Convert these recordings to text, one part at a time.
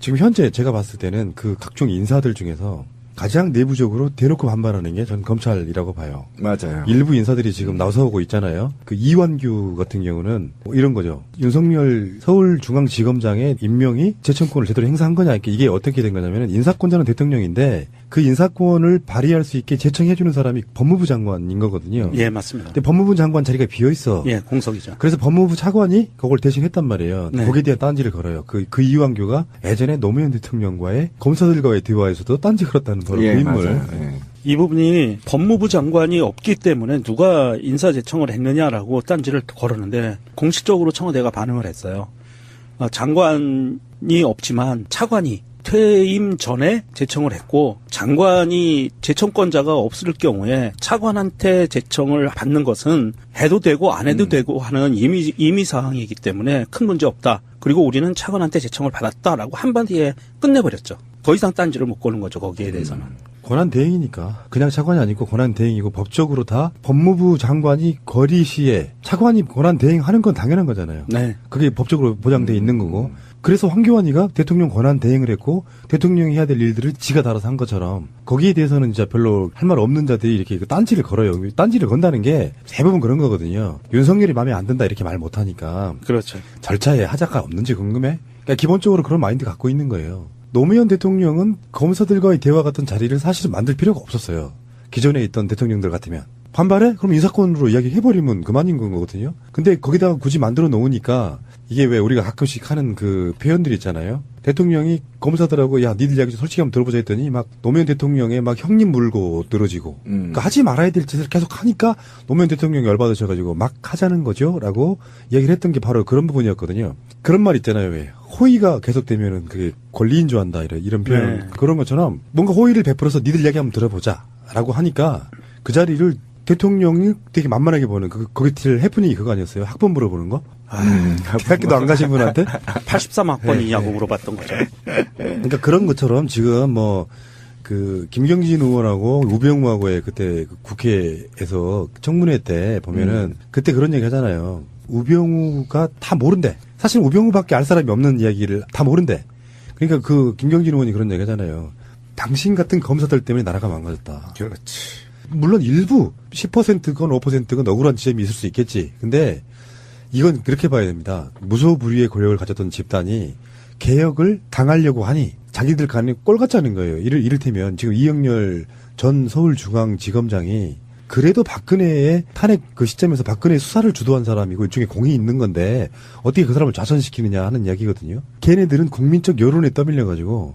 지금 현재 제가 봤을 때는 그 각종 인사들 중에서 가장 내부적으로 대놓고 반발하는 게 전 검찰이라고 봐요. 맞아요. 일부 인사들이 지금 나서고 있잖아요. 그 이완규 같은 경우는 뭐 이런 거죠. 윤석열 서울중앙지검장의 임명이 재청권을 제대로 행사한 거냐. 이게 어떻게 된 거냐면 인사권자는 대통령인데 그 인사권을 발휘할 수 있게 제청해주는 사람이 법무부 장관인 거거든요. 예, 맞습니다. 근데 법무부 장관 자리가 비어 있어. 예, 공석이죠. 그래서 법무부 차관이 그걸 대신 했단 말이에요. 네. 거기에 대한 딴지를 걸어요. 그 이완규가 예전에 노무현 대통령과의 검사들과의 대화에서도 딴지 걸었다는 바로 예, 그 인물. 맞아요. 예. 이 부분이 법무부 장관이 없기 때문에 누가 인사제청을 했느냐라고 딴지를 걸었는데 공식적으로 청와대가 반응을 했어요. 장관이 없지만 차관이 퇴임 전에 제청을 했고 장관이 제청권자가 없을 경우에 차관한테 제청을 받는 것은 해도 되고 안 해도 되고 하는 임의 사항이기 때문에 큰 문제 없다. 그리고 우리는 차관한테 제청을 받았다라고 한마디에 끝내버렸죠. 더 이상 딴지를 못 거는 거죠. 거기에 대해서는. 권한 대행이니까 그냥 차관이 아니고 권한 대행이고 법적으로 다 법무부 장관이 거리 시에 차관이 권한 대행하는 건 당연한 거잖아요. 네. 그게 법적으로 보장돼 있는 거고. 그래서 황교안이가 대통령 권한 대행을 했고 대통령이 해야 될 일들을 지가 달아서 한 것처럼 거기에 대해서는 진짜 별로 할 말 없는 자들이 이렇게 딴지를 걸어요. 딴지를 건다는 게 대부분 그런 거거든요. 윤석열이 마음에 안 든다 이렇게 말 못하니까. 그렇죠. 절차에 하자가 없는지 궁금해? 그러니까 기본적으로 그런 마인드 갖고 있는 거예요. 노무현 대통령은 검사들과의 대화 같은 자리를 사실은 만들 필요가 없었어요. 기존에 있던 대통령들 같으면. 반발해? 그럼 인사권으로 이야기해버리면 그만인 거거든요. 근데 거기다가 굳이 만들어 놓으니까 이게 왜 우리가 가끔씩 하는 그 표현들 있잖아요. 대통령이 검사들하고 야 니들 이야기 좀 솔직히 한번 들어보자 했더니 막 노무현 대통령의 막 형님 물고 늘어지고 그러니까 하지 말아야 될 짓을 계속 하니까 노무현 대통령이 열받으셔가지고 막 하자는 거죠 라고 이야기를 했던 게 바로 그런 부분이었거든요. 그런 말 있잖아요. 왜 호의가 계속되면은 그게 권리인 줄 안다 이런 표현. 네. 그런 것처럼 뭔가 호의를 베풀어서 니들 이야기 한번 들어보자 라고 하니까 그 자리를 대통령이 되게 만만하게 보는 거기 til 해프닝이 그거 아니었어요? 학번 물어보는 거? 대학교도 안 가신 분한테? 83학번이냐고 물어봤던 거죠. 그러니까 그런 것처럼 지금 김경진 의원하고 우병우하고의 그때 국회에서 청문회 때 보면은 그때 그런 얘기 하잖아요. 우병우가 다 모른대. 사실 우병우밖에 알 사람이 없는 이야기를 다 모른대. 그러니까 김경진 의원이 그런 얘기 하잖아요. 당신 같은 검사들 때문에 나라가 망가졌다. 그렇지. 물론 일부 10%건 5%건 억울한 지점이 있을 수 있겠지. 근데 이건 그렇게 봐야 됩니다. 무소불위의 권력을 가졌던 집단이 개혁을 당하려고 하니 자기들 간에 꼴 같자는 거예요. 이를테면 지금 이영렬 전 서울중앙지검장이 그래도 박근혜의 탄핵 그 시점에서 박근혜 수사를 주도한 사람이고 일종의 공이 있는 건데 어떻게 그 사람을 좌천시키느냐 하는 이야기거든요. 걔네들은 국민적 여론에 떠밀려가지고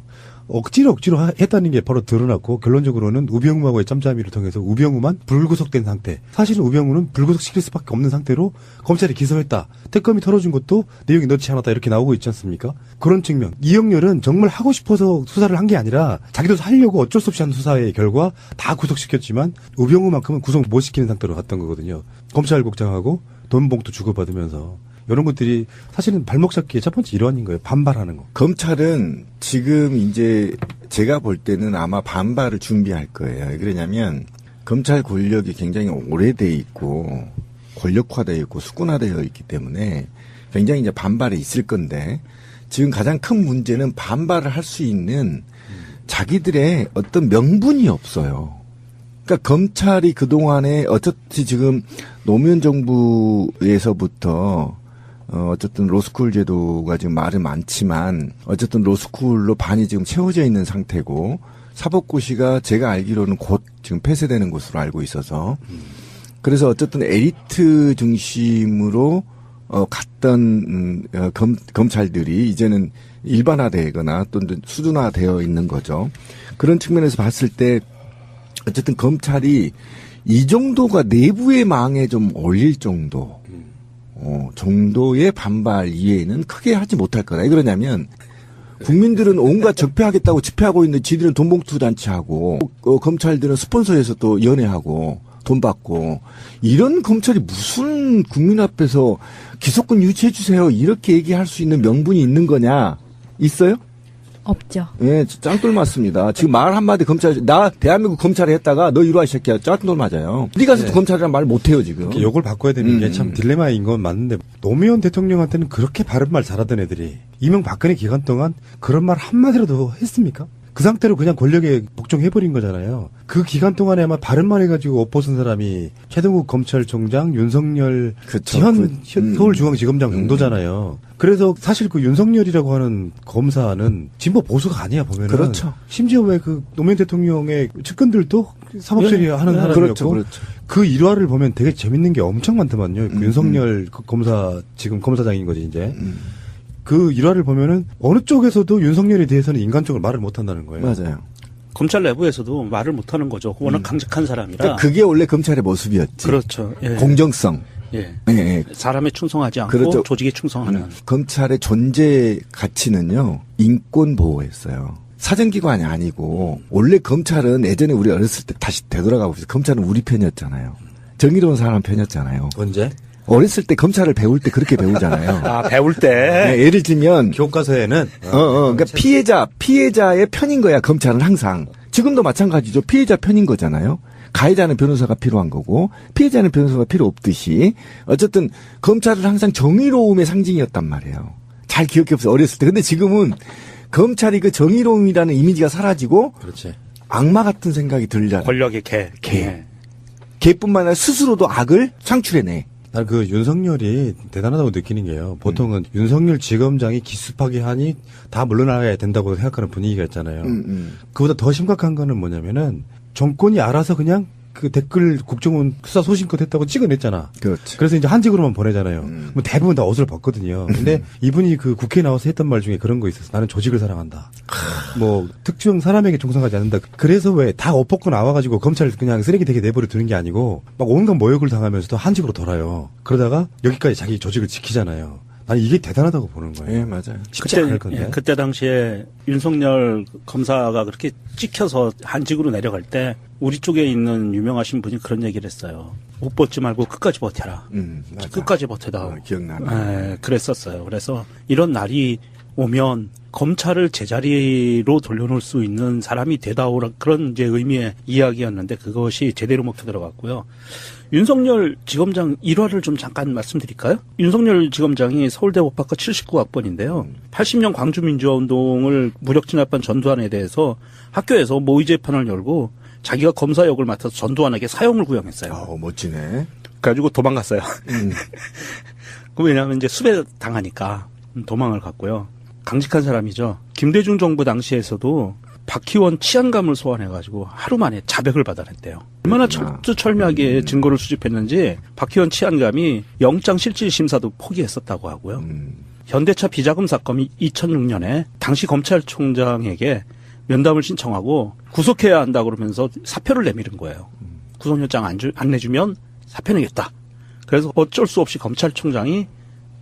억지로 했다는 게 바로 드러났고 결론적으로는 우병우하고의 짬짬이를 통해서 우병우만 불구속된 상태. 사실은 우병우는 불구속시킬 수밖에 없는 상태로 검찰이 기소했다. 특검이 털어준 것도 내용이 넣지 않았다 이렇게 나오고 있지 않습니까? 그런 측면. 이영렬은 정말 하고 싶어서 수사를 한 게 아니라 자기도 하려고 어쩔 수 없이 한 수사의 결과 다 구속시켰지만 우병우만큼은 구속 못 시키는 상태로 갔던 거거든요. 검찰국장하고 돈 봉투 주고받으면서. 이런 것들이 사실은 발목 잡기의 첫 번째 일환인 거예요. 반발하는 거. 검찰은 지금 이제 제가 볼 때는 아마 반발을 준비할 거예요. 왜 그러냐면 검찰 권력이 굉장히 오래돼 있고 권력화되어 있고 수군화되어 있기 때문에 굉장히 이제 반발이 있을 건데 지금 가장 큰 문제는 반발을 할 수 있는 자기들의 어떤 명분이 없어요. 그러니까 검찰이 그동안에 어차피 지금 노무현 정부에서부터 어쨌든 로스쿨 제도가 지금 말은 많지만 어쨌든 로스쿨로 반이 지금 채워져 있는 상태고 사법고시가 제가 알기로는 곧 지금 폐쇄되는 것으로 알고 있어서 그래서 어쨌든 에리트 중심으로 갔던 검찰들이 이제는 일반화되거나 또는 수준화되어 있는 거죠. 그런 측면에서 봤을 때 어쨌든 검찰이 이 정도가 내부의 망에 좀 올릴 정도 정도의 반발 이외에는 크게 하지 못할 거다. 왜 그러냐면 국민들은 온갖 적폐하겠다고 집회하고 있는데 지들은 돈봉투 단체하고 검찰들은 스폰서에서 또 연애하고 돈 받고 이런 검찰이 무슨 국민 앞에서 기소권 유치해 주세요 이렇게 얘기할 수 있는 명분이 있는 거냐? 있어요? 없죠. 예, 짱돌 맞습니다. 지금 말 한마디 나 대한민국 검찰에 했다가 너 이리 와, 이 새끼야. 짱돌 맞아요. 네 가서 검찰이란 말 못해요, 지금. 욕을 바꿔야 되는 게 참 딜레마인 건 맞는데 노무현 대통령한테는 그렇게 바른 말 잘하던 애들이 이명박근혜 기간 동안 그런 말 한마디라도 했습니까? 그 상태로 그냥 권력에 복종해버린 거잖아요. 그 기간 동안에 아마 바른 말 해가지고 옷 벗은 사람이 최동욱 검찰총장, 윤석열 그쵸. 현 서울중앙지검장 정도잖아요. 그래서 사실 그 윤석열이라고 하는 검사는 진보 보수가 아니야, 보면은. 그렇죠. 심지어 왜 그 노무현 대통령의 측근들도 사법처리하는 사람이었고. 그렇죠, 그렇죠. 그 일화를 보면 되게 재밌는 게 엄청 많더만요. 그 윤석열 그 검사, 지금 검사장인 거지, 이제. 그 일화를 보면은 어느 쪽에서도 윤석열에 대해서는 인간적으로 말을 못 한다는 거예요. 맞아요. 검찰 내부에서도 말을 못하는 거죠. 워낙 강직한 사람이라. 그러니까 그게 원래 검찰의 모습이었지. 그렇죠. 예. 공정성. 예. 예, 예. 사람에 충성하지 않고 그렇죠. 조직에 충성하는. 검찰의 존재 가치는요, 인권 보호였어요. 사정기관이 아니고, 원래 검찰은 예전에 우리 어렸을 때 다시 되돌아가 봅시다. 검찰은 우리 편이었잖아요. 정의로운 사람 편이었잖아요. 언제? 어렸을 때 검찰을 배울 때 그렇게 배우잖아요. 아, 배울 때. 네, 예를 들면, 교과서에는 그러니까 피해자의 편인 거야, 검찰은 항상. 지금도 마찬가지죠. 피해자 편인 거잖아요. 가해자는 변호사가 필요한 거고, 피해자는 변호사가 필요 없듯이, 어쨌든, 검찰은 항상 정의로움의 상징이었단 말이에요. 잘 기억해 보세요, 어렸을 때. 근데 지금은, 검찰이 그 정의로움이라는 이미지가 사라지고, 그렇지. 악마 같은 생각이 들잖아요. 권력의 개. 예. 걔뿐만 아니라 스스로도 악을 창출해내. 난 그 윤석열이 대단하다고 느끼는 게요. 보통은 윤석열 지검장이 기습하게 하니 다 물러나야 된다고 생각하는 분위기가 있잖아요. 그보다 더 심각한 거는 뭐냐면은 정권이 알아서 그냥 그 댓글 국정원 수사 소신껏 했다고 찍어냈잖아. 그렇지. 그래서 이제 한직으로만 보내잖아요. 뭐 대부분 다 옷을 벗거든요. 근데 이분이 그 국회에 나와서 했던 말 중에 그런 거 있었어. 나는 조직을 사랑한다. 뭐 특정 사람에게 충성하지 않는다. 그래서 왜 다 옷 벗고 나와가지고 검찰 그냥 쓰레기 되게 내버려 두는 게 아니고 막 온갖 모욕을 당하면서도 한직으로 돌아요. 그러다가 여기까지 자기 조직을 지키잖아요. 나는 이게 대단하다고 보는 거예요. 예, 맞아요. 쉽지 않을 건데. 그때 당시에 윤석열 검사가 그렇게 찍혀서 한직으로 내려갈 때 우리 쪽에 있는 유명하신 분이 그런 얘기를 했어요. 옷 벗지 말고 끝까지 버텨라. 맞아. 끝까지 버텨다. 기억나네. 예, 그랬었어요. 그래서 이런 날이 오면 검찰을 제자리로 돌려놓을 수 있는 사람이 되다오라 그런 이제 의미의 이야기였는데 그것이 제대로 먹혀 들어갔고요. 윤석열 지검장 일화를 좀 잠깐 말씀드릴까요? 윤석열 지검장이 서울대 법학과 79학번인데요. 80년 광주민주화운동을 무력 진압한 전두환에 대해서 학교에서 모의 재판을 열고 자기가 검사 역을 맡아서 전두환에게 사형을 구형했어요. 멋지네. 그래가지고 도망갔어요. 왜냐하면 이제 수배 당하니까 도망을 갔고요. 강직한 사람이죠. 김대중 정부 당시에서도 박희원 치안감을 소환해가지고 하루 만에 자백을 받아냈대요. 얼마나 철두철미하게 증거를 수집했는지 박희원 치안감이 영장실질심사도 포기했었다고 하고요. 현대차 비자금 사건이 2006년에 당시 검찰총장에게 면담을 신청하고 구속해야 한다 그러면서 사표를 내미는 거예요. 구속영장 안 내주면 사표 내겠다. 그래서 어쩔 수 없이 검찰총장이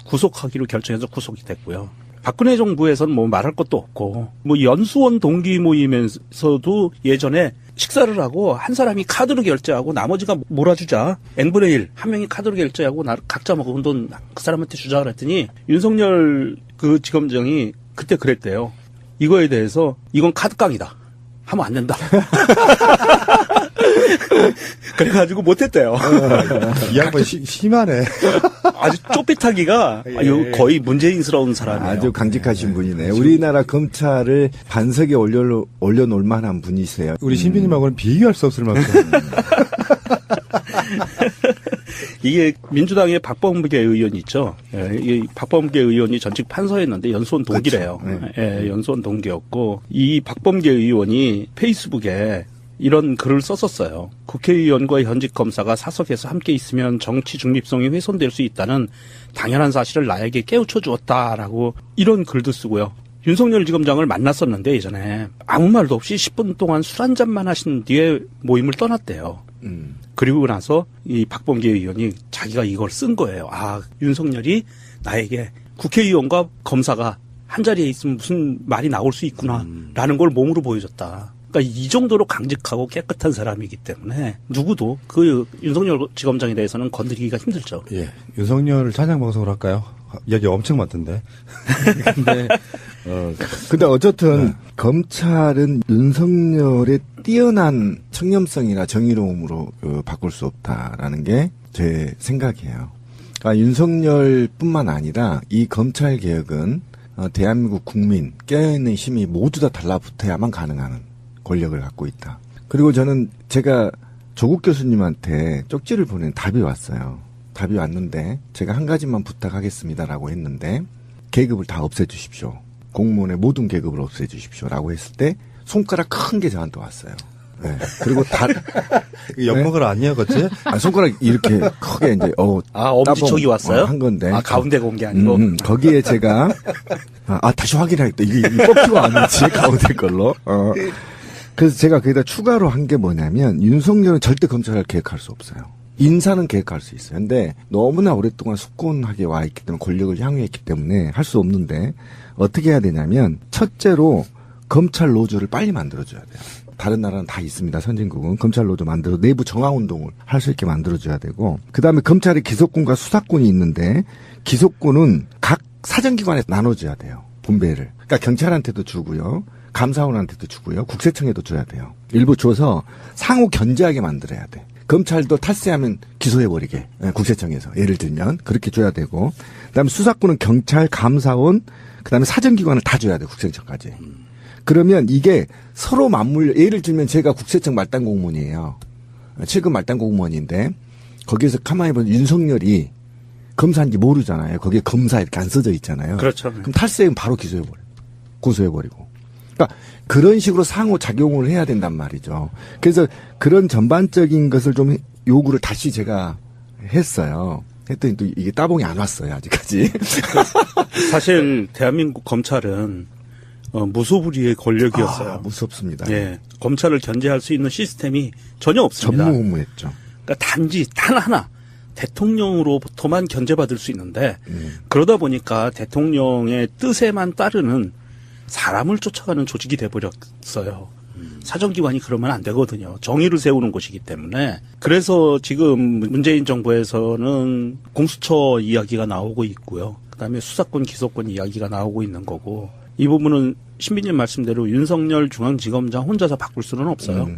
구속하기로 결정해서 구속이 됐고요. 박근혜 정부에서는 뭐 말할 것도 없고, 뭐 연수원 동기 모임에서도 예전에 식사를 하고 한 사람이 카드로 결제하고 나머지가 몰아주자. n분의 1. 한 명이 카드로 결제하고 각자 먹은 돈 그 사람한테 주자 그랬더니 윤석열 그 지검장이 그때 그랬대요. 이거에 대해서 이건 카드깡이다. 하면 안 된다. 그래가지고 못했대요. 이 양반 심하네. 아주 쪼삐타기가 거의 문재인스러운 사람이에요. 아주 강직하신 분이네. 우리나라 검찰을 반석에 올려놓을 만한 분이세요. 우리 신비님하고는 비교할 수 없을 만큼. 이게 민주당의 박범계 의원이 있죠. 예, 이 박범계 의원이 전직 판사였는데 연수원 동기래요. 그렇죠. 예, 연수원 동기였고 이 박범계 의원이 페이스북에 이런 글을 썼었어요. 국회의원과 현직 검사가 사석에서 함께 있으면 정치 중립성이 훼손될 수 있다는 당연한 사실을 나에게 깨우쳐 주었다라고 이런 글도 쓰고요. 윤석열 지검장을 만났었는데 예전에 아무 말도 없이 10분 동안 술 한 잔만 하신 뒤에 모임을 떠났대요. 그리고 나서 이 박범계 의원이 자기가 이걸 쓴 거예요. 아, 윤석열이 나에게 국회의원과 검사가 한 자리에 있으면 무슨 말이 나올 수 있구나라는 걸 몸으로 보여줬다. 그러니까 이 정도로 강직하고 깨끗한 사람이기 때문에 누구도 그 윤석열 지검장에 대해서는 건드리기가 힘들죠. 예, 윤석열 찬양 방송을 할까요? 이야기 엄청 많던데. 근데 어쨌든 검찰은 윤석열의 뛰어난 청렴성이나 정의로움으로 바꿀 수 없다라는 게 제 생각이에요. 그러니까 윤석열뿐만 아니라 이 검찰 개혁은 대한민국 국민 깨어있는 힘이 모두 다 달라붙어야만 가능한 권력을 갖고 있다. 그리고 저는 제가 조국 교수님한테 쪽지를 보낸 답이 왔어요. 답이 왔는데 제가 한 가지만 부탁하겠습니다라고 했는데 계급을 다 없애주십시오. 공무원의 모든 계급을 없애주십시오라고 했을 때 손가락 큰 게 저한테 왔어요. 네. 그리고 엿먹으러 아니었겠지? 손가락 이렇게 크게 이제 엄지척이 왔어요? 한 건데. 가운데가 온 게 아니고. 거기에 제가 다시 확인하겠다. 이게 뽑히가 아닌지 가운데 걸로. 그래서 제가 거기다 추가로 한 게 뭐냐면 윤석열은 절대 검찰을 개혁할 수 없어요. 인사는 개혁할 수 있어요. 근데 너무나 오랫동안 숙곤하게 와 있기 때문에 권력을 향유했기 때문에 할 수 없는데 어떻게 해야 되냐면 첫째로 검찰 노조를 빨리 만들어줘야 돼요. 다른 나라는 다 있습니다. 선진국은 검찰 노조 만들어 내부 정화 운동을 할 수 있게 만들어줘야 되고 그다음에 검찰이 기소권과 수사권이 있는데 기소권은 각 사정기관에 나눠줘야 돼요. 분배를. 그러니까 경찰한테도 주고요. 감사원한테도 주고요. 국세청에도 줘야 돼요. 일부 줘서 상호 견제하게 만들어야 돼. 검찰도 탈세하면 기소해버리게. 국세청에서. 예를 들면 그렇게 줘야 되고 그다음에 수사권은 경찰, 감사원, 그다음에 사정기관을 다 줘야 돼. 국세청까지. 그러면 이게 서로 맞물려. 예를 들면 제가 국세청 말단 공무원이에요. 7급 말단 공무원인데 거기에서 가만히 보면 윤석열이 검사인지 모르잖아요. 거기에 검사 이렇게 안 써져 있잖아요. 그렇죠. 그럼 탈세하면 바로 기소해버려. 고소해버리고. 그러니까 그런 식으로 상호 작용을 해야 된단 말이죠. 그래서 그런 전반적인 것을 좀 요구를 다시 제가 했어요. 했더니 또 이게 따봉이 안 왔어요. 아직까지. 사실 대한민국 검찰은 무소불위의 권력이었어요. 무섭습니다. 예, 검찰을 견제할 수 있는 시스템이 전혀 없습니다. 전무후무했죠. 그러니까 단지 단 하나 대통령으로부터만 견제받을 수 있는데 그러다 보니까 대통령의 뜻에만 따르는 사람을 쫓아가는 조직이 돼버렸어요. 사정기관이 그러면 안 되거든요. 정의를 세우는 곳이기 때문에. 그래서 지금 문재인 정부에서는 공수처 이야기가 나오고 있고요. 그다음에 수사권, 기소권 이야기가 나오고 있는 거고 이 부분은 신비님 말씀대로 윤석열 중앙지검장 혼자서 바꿀 수는 없어요.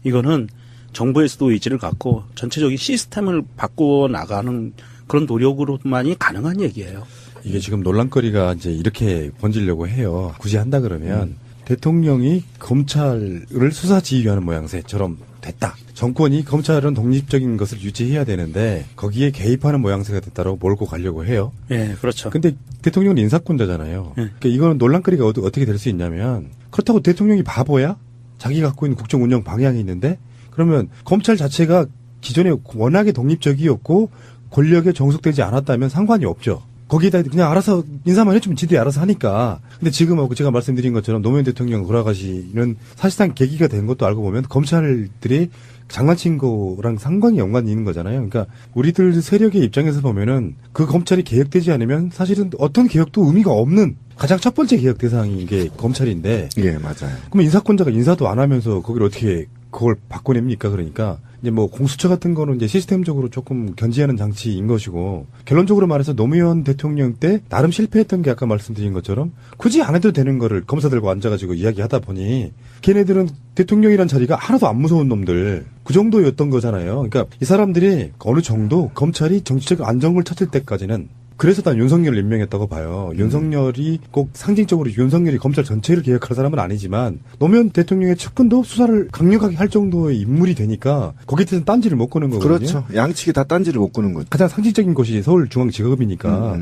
이거는 정부에서도 의지를 갖고 전체적인 시스템을 바꾸어 나가는 그런 노력으로만이 가능한 얘기예요. 이게 지금 논란거리가 이제 이렇게 번지려고 해요. 굳이 한다 그러면 대통령이 검찰을 수사지휘하는 모양새처럼 됐다. 정권이 검찰은 독립적인 것을 유지해야 되는데 거기에 개입하는 모양새가 됐다라고 몰고 가려고 해요. 예, 그렇죠. 근데 대통령은 인사권자잖아요. 예. 그러니까 이거는 논란거리가 어떻게 될 수 있냐면 그렇다고 대통령이 바보야? 자기가 갖고 있는 국정 운영 방향이 있는데 그러면 검찰 자체가 기존에 워낙에 독립적이었고 권력에 종속되지 않았다면 상관이 없죠. 거기에다 그냥 알아서 인사만 해주면 지들이 알아서 하니까. 근데 지금하고 제가 말씀드린 것처럼 노무현 대통령 돌아가시는 사실상 계기가 된 것도 알고 보면 검찰들이 장난친 거랑 상관이 연관이 있는 거잖아요. 그러니까 우리들 세력의 입장에서 보면은 그 검찰이 개혁되지 않으면 사실은 어떤 개혁도 의미가 없는 가장 첫 번째 개혁 대상인 게 검찰인데. 예, 맞아요. 그러면 인사권자가 인사도 안 하면서 거기를 어떻게 그걸 바꿔냅니까? 그러니까 이제 뭐 공수처 같은 거는 이제 시스템적으로 조금 견제하는 장치인 것이고 결론적으로 말해서 노무현 대통령 때 나름 실패했던 게 아까 말씀드린 것처럼 굳이 안 해도 되는 거를 검사들과 앉아가지고 이야기하다 보니 걔네들은 대통령이란 자리가 하나도 안 무서운 놈들 그 정도였던 거잖아요. 그러니까 이 사람들이 어느 정도 검찰이 정치적 안정을 찾을 때까지는 그래서 난 윤석열을 임명했다고 봐요. 윤석열이 꼭 상징적으로 윤석열이 검찰 전체를 개혁할 사람은 아니지만 노무현 대통령의 측근도 수사를 강력하게 할 정도의 인물이 되니까 거기에 대해서는 딴지를 못 거는 거거든요. 그렇죠. 양측이 다 딴지를 못 거는 거죠. 가장 상징적인 곳이 서울중앙지검이니까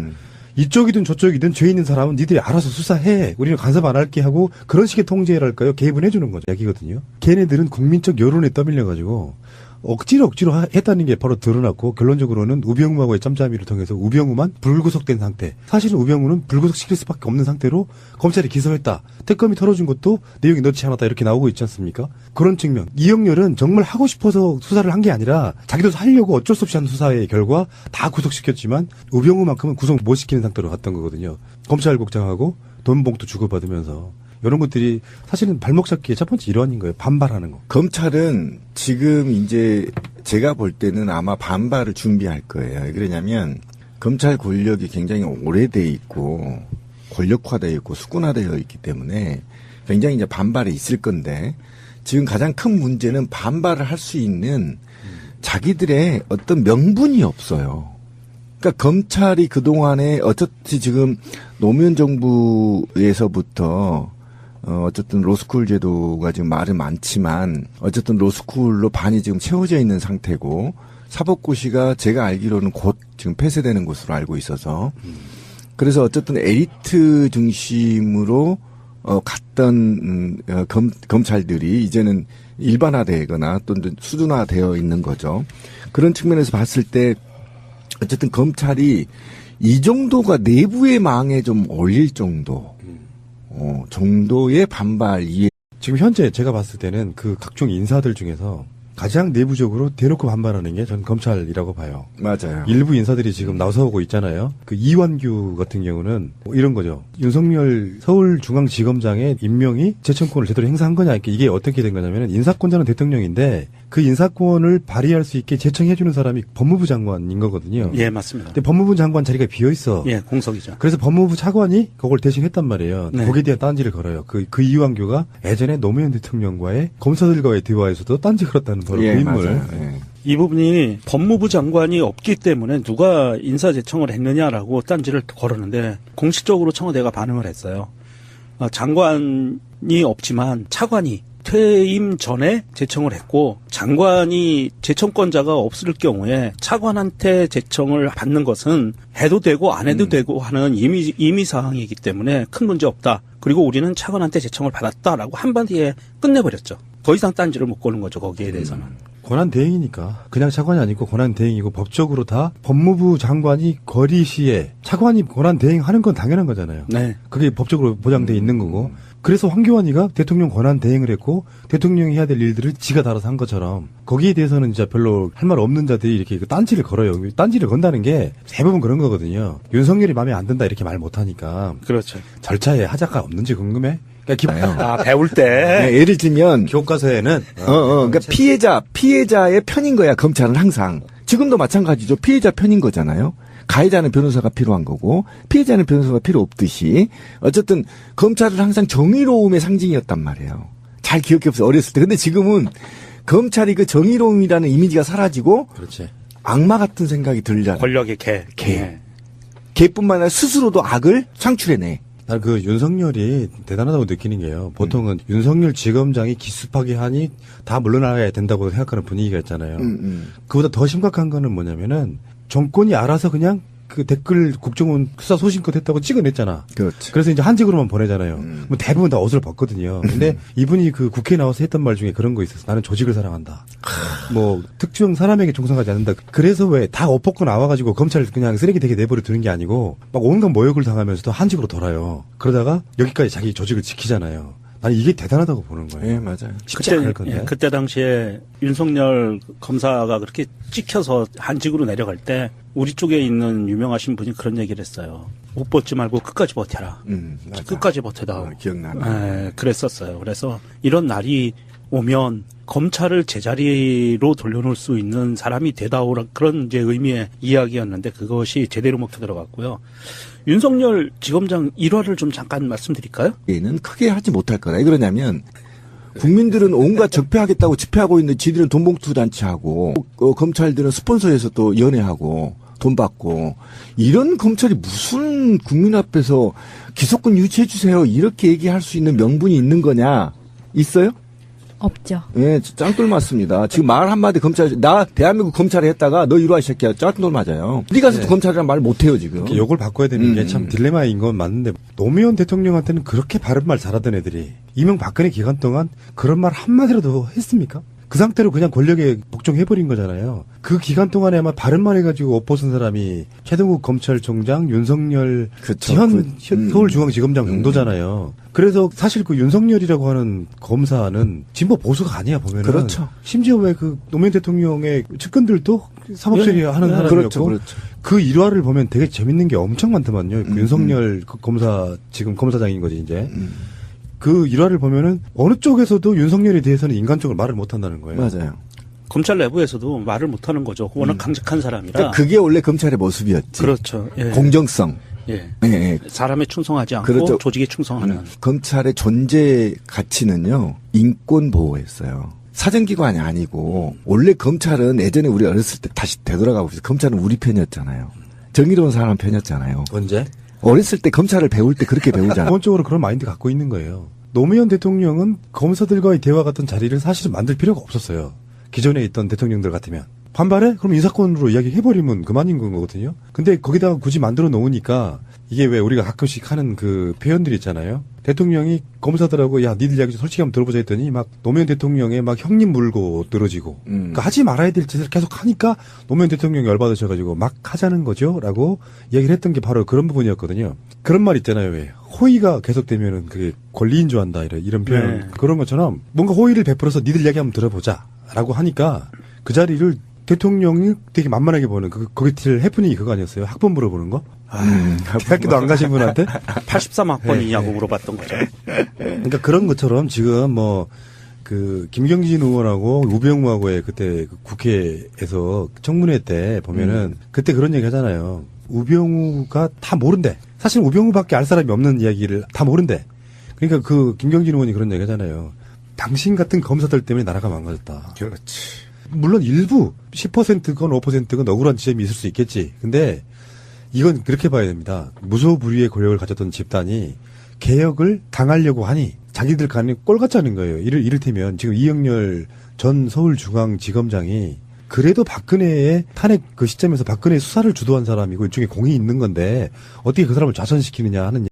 이쪽이든 저쪽이든 죄 있는 사람은 니들이 알아서 수사해. 우리는 간섭 안 할게 하고 그런 식의 통제랄까요? 개입은 해주는 거죠. 얘기거든요. 걔네들은 국민적 여론에 떠밀려가지고 억지로 했다는 게 바로 드러났고 결론적으로는 우병우하고의 짬짬이를 통해서 우병우만 불구속된 상태. 사실은 우병우는 불구속시킬 수밖에 없는 상태로 검찰이 기소했다. 특검이 털어준 것도 내용이 넣지 않았다 이렇게 나오고 있지 않습니까? 그런 측면. 이영렬은 정말 하고 싶어서 수사를 한 게 아니라 자기도 하려고 어쩔 수 없이 한 수사의 결과 다 구속시켰지만 우병우만큼은 구속 못 시키는 상태로 갔던 거거든요. 검찰국장하고 돈 봉투 주고받으면서. 이런 것들이 사실은 발목 잡기의 첫 번째 일환인 거예요. 반발하는 거. 검찰은 지금 이제 제가 볼 때는 아마 반발을 준비할 거예요. 왜 그러냐면 검찰 권력이 굉장히 오래돼 있고 권력화되어 있고 수군화되어 있기 때문에 굉장히 이제 반발이 있을 건데 지금 가장 큰 문제는 반발을 할 수 있는 자기들의 어떤 명분이 없어요. 그러니까 검찰이 그동안에 어차피 지금 노무현 정부에서부터 어쨌든 로스쿨 제도가 지금 말은 많지만 어쨌든 로스쿨로 반이 지금 채워져 있는 상태고 사법고시가 제가 알기로는 곧 지금 폐쇄되는 것으로 알고 있어서 그래서 어쨌든 에리트 중심으로 갔던 검찰들이 이제는 일반화되거나 또는 수준화되어 있는 거죠. 그런 측면에서 봤을 때 어쨌든 검찰이 이 정도가 내부의 망에 좀 올릴 정도 정도의 반발 이해. 지금 현재 제가 봤을 때는 그 각종 인사들 중에서 가장 내부적으로 대놓고 반발하는 게 전 검찰이라고 봐요. 맞아요. 일부 인사들이 지금 나서고 있잖아요. 그 이완규 같은 경우는 뭐 이런 거죠. 윤석열 서울중앙지검장의 임명이 재청권을 제대로 행사한 거냐. 이게 어떻게 된 거냐면 인사권자는 대통령인데 그 인사권을 발휘할 수 있게 제청해주는 사람이 법무부 장관인 거거든요. 예, 맞습니다. 근데 법무부 장관 자리가 비어 있어. 예, 공석이죠. 그래서 법무부 차관이 그걸 대신했단 말이에요. 네. 거기에 대한 딴지를 걸어요. 그 이완규가 예전에 노무현 대통령과의 검사들과의 대화에서도 딴지 걸었다는 바로 예, 그 인물. 맞아요. 예. 이 부분이 법무부 장관이 없기 때문에 누가 인사제청을 했느냐라고 딴지를 걸었는데 공식적으로 청와대가 반응을 했어요. 장관이 없지만 차관이 퇴임 전에 제청을 했고 장관이 제청권자가 없을 경우에 차관한테 제청을 받는 것은 해도 되고 안 해도 되고 하는 임의 사항이기 때문에 큰 문제 없다. 그리고 우리는 차관한테 제청을 받았다라고 한마디에 끝내버렸죠. 더 이상 딴지를 못 거는 거죠. 거기에 대해서는. 권한 대행이니까 그냥 차관이 아니고 권한 대행이고 법적으로 다 법무부 장관이 거리 시에 차관이 권한 대행하는 건 당연한 거잖아요. 네. 그게 법적으로 보장돼 있는 거고. 그래서 황교안이가 대통령 권한 대행을 했고 대통령이 해야 될 일들을 지가 달아서 한 것처럼 거기에 대해서는 진짜 별로 할 말 없는 자들이 이렇게 그 딴지를 걸어요. 딴지를 건다는 게 대부분 그런 거거든요. 윤석열이 마음에 안 든다 이렇게 말 못하니까 그렇죠. 절차에 하자가 없는지 궁금해? 그러니까 배울 때. 네, 예를 들면 교과서에는 그러니까 피해자의 편인 거야. 검찰은 항상 지금도 마찬가지죠. 피해자 편인 거잖아요. 가해자는 변호사가 필요한 거고 피해자는 변호사가 필요 없듯이 어쨌든 검찰은 항상 정의로움의 상징이었단 말이에요. 잘 기억해 보세요. 어렸을 때. 근데 지금은 검찰이 그 정의로움이라는 이미지가 사라지고 그렇지. 악마 같은 생각이 들잖아요. 권력의 개. 개. 개뿐만 아니라 스스로도 악을 창출해내. 난 그 윤석열이 대단하다고 느끼는 게요. 보통은 윤석열 지검장이 기습하게 하니 다 물러나야 된다고 생각하는 분위기가 있잖아요. 그보다 더 심각한 거는 뭐냐면은 정권이 알아서 그냥 그 댓글 국정원 수사 소신껏 했다고 찍어냈잖아. 그렇지. 그래서 이제 한직으로만 보내잖아요. 뭐 대부분 다 옷을 벗거든요. 근데 이분이 그 국회에 나와서 했던 말 중에 그런 거 있었어. 나는 조직을 사랑한다. 뭐 특정 사람에게 종상하지 않는다. 그래서 왜 다 옷 벗고 나와가지고 검찰 그냥 쓰레기 되게 내버려 두는 게 아니고 막 온갖 모욕을 당하면서도 한직으로 돌아요. 그러다가 여기까지 자기 조직을 지키잖아요. 나는 이게 대단하다고 보는 거예요. 예, 맞아요. 쉽지 않을 건데. 그때 당시에 윤석열 검사가 그렇게 찍혀서 한직으로 내려갈 때 우리 쪽에 있는 유명하신 분이 그런 얘기를 했어요. 옷 벗지 말고 끝까지 버텨라. 맞아. 끝까지 버텨다. 기억나네. 그랬었어요. 그래서 이런 날이 오면 검찰을 제자리로 돌려놓을 수 있는 사람이 되다오라 그런 이제 의미의 이야기였는데 그것이 제대로 먹혀 들어갔고요. 윤석열 지검장 일화를 좀 잠깐 말씀드릴까요? 얘는 크게 하지 못할 거다. 왜 그러냐면 국민들은 온갖 적폐하겠다고 집회하고 있는데 지들은 돈봉투 단체하고 검찰들은 스폰서에서 또 연애하고 돈 받고 이런 검찰이 무슨 국민 앞에서 기소권 유치해 주세요 이렇게 얘기할 수 있는 명분이 있는 거냐 있어요? 없죠. 예, 짱돌 맞습니다. 지금 말 한마디 나 대한민국 검찰에 했다가 너 이리 와, 이 새끼야. 짱돌 맞아요. 어디 가서도 검찰이란 말 못해요, 지금. 욕을 바꿔야 되는 게 참 딜레마인 건 맞는데 노무현 대통령한테는 그렇게 바른 말 잘하던 애들이 이명박근혜 기간 동안 그런 말 한마디라도 했습니까? 그 상태로 그냥 권력에 복종해버린 거잖아요. 그 기간 동안에 아마 바른 말 해가지고 옷 벗은 사람이 최동욱 검찰총장, 윤석열 그쵸. 현 서울중앙지검장 정도잖아요. 그래서 사실 그 윤석열이라고 하는 검사는 진보 보수가 아니야 보면은. 그렇죠. 심지어 왜 그 노무현 대통령의 측근들도 사법처리하는 사람이었고. 그렇죠, 그렇죠. 그 일화를 보면 되게 재밌는 게 엄청 많더만요. 그 윤석열 그 검사 지금 검사장인 거지 이제. 그 일화를 보면은 어느 쪽에서도 윤석열에 대해서는 인간적으로 말을 못 한다는 거예요. 맞아요. 검찰 내부에서도 말을 못하는 거죠. 워낙 강직한 사람이라. 그러니까 그게 원래 검찰의 모습이었지. 그렇죠. 예. 공정성. 예. 예, 예. 사람에 충성하지 않고 그렇죠. 조직에 충성하는. 검찰의 존재 가치는요, 인권 보호였어요. 사정기관이 아니고, 원래 검찰은 예전에 우리 어렸을 때 다시 되돌아가 봅시다. 검찰은 우리 편이었잖아요. 정의로운 사람 편이었잖아요. 언제? 어렸을 때 검찰을 배울 때 그렇게 배우잖아요. 기본적으로 그런 마인드 갖고 있는 거예요. 노무현 대통령은 검사들과의 대화 같은 자리를 사실은 만들 필요가 없었어요. 기존에 있던 대통령들 같으면. 반발해? 그럼 인사권으로 이야기해버리면 그만인 거거든요. 근데 거기다가 굳이 만들어 놓으니까 이게 왜 우리가 가끔씩 하는 그 표현들이 있잖아요. 대통령이 검사들하고 야 니들 이야기 좀 솔직히 한번 들어보자 했더니 막 노무현 대통령의 막 형님 물고 늘어지고 그러니까 하지 말아야 될 짓을 계속 하니까 노무현 대통령이 열받으셔가지고 막 하자는 거죠 라고 이야기를 했던 게 바로 그런 부분이었거든요. 그런 말 있잖아요. 왜 호의가 계속되면은 그게 권리인 줄 안다 이런 표현. 네. 그런 것처럼 뭔가 호의를 베풀어서 니들 이야기 한번 들어보자 라고 하니까 그 자리를 대통령이 되게 만만하게 보는 거기 til 해프닝이 그거 아니었어요? 학번 물어보는 거? 대학교도 안 가신 분한테? 83학번이냐고 물어봤던 거죠. 그러니까 그런 것처럼 지금 김경진 의원하고 우병우하고의 그때 그 국회에서 청문회 때 보면은 그때 그런 얘기 하잖아요. 우병우가 다 모른대. 사실 우병우밖에 알 사람이 없는 이야기를 다 모른대. 그러니까 그 김경진 의원이 그런 얘기 하잖아요. 당신 같은 검사들 때문에 나라가 망가졌다. 그렇지. 물론 일부 10%건 5%건 억울한 지점이 있을 수 있겠지. 근데 이건 그렇게 봐야 됩니다. 무소불위의 권력을 가졌던 집단이 개혁을 당하려고 하니 자기들 간에 꼴 같지 않은 거예요. 이를테면 지금 이영렬 전 서울중앙지검장이 그래도 박근혜의 탄핵 그 시점에서 박근혜 수사를 주도한 사람이고 일종의 공이 있는 건데 어떻게 그 사람을 좌천시키느냐 하는